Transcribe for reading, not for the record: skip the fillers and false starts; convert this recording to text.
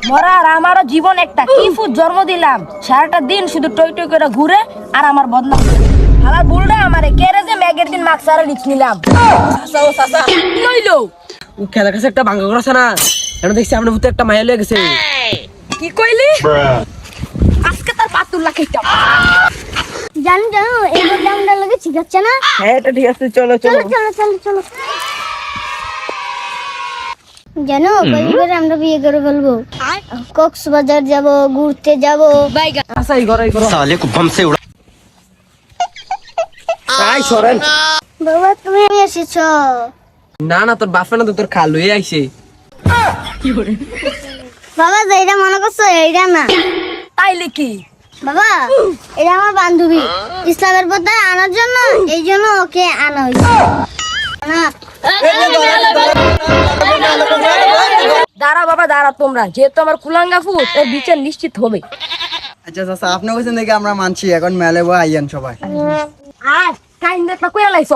মরা আর আমারও জীবন একটা কি ফুট জন্ম দিলাম, সারাটা দিন শুধু টই টই করে ঘুরে আর আমার বদনাম করে। হালার বুলটা আমারে কেরে যে ম্যাগের দিন মাস্ক সারা লিখ নিলাম। চাচা ও চাচা কি হইলো? খেলার কাছে একটা ভাঙ্গা করেছে না, এখন দেখছি আপনার ভূতে একটা মায়া লেগে গেছে। কি কইলি? আজকে তার পাতুল্লা খাইতাম। জানো জানো এই দামটা লাগে ঠিক আছে না? হ্যাঁ এটা ঠিক আছে, চলো চলো চলো চলো চলো চলো। জানো কবে আমরা বিয়ে করে ফেলবো? কক্সবাজার যাব, ঘুরতে যাব। আচ্ছা এই ঘরে साले को बम से उड़ा তাই সরেন। বাবা তুমি এসেছো? না না তোর বাপে না তো তোর খালু আইছে। বাবা যেটা মনে করছো এইটা না। তাইলে কি? বাবা এটা আমার বান্ধবী ইসলামের পথে আনার জন্য, এই জন্য ওকে আনা হয়েছে না। দাঁড়া বাবা দাঁড়া, তোমরা যেহেতু আমার কুলাঙ্গা ফুট এর বিচার নিশ্চিত হবে। আচ্ছা চাচা আপনি বলছেন দেখে আমরা মানছি, এখন মেলে বই আইয়েন সবাই। আর কাইন্দ একটা কইরা লাইছ।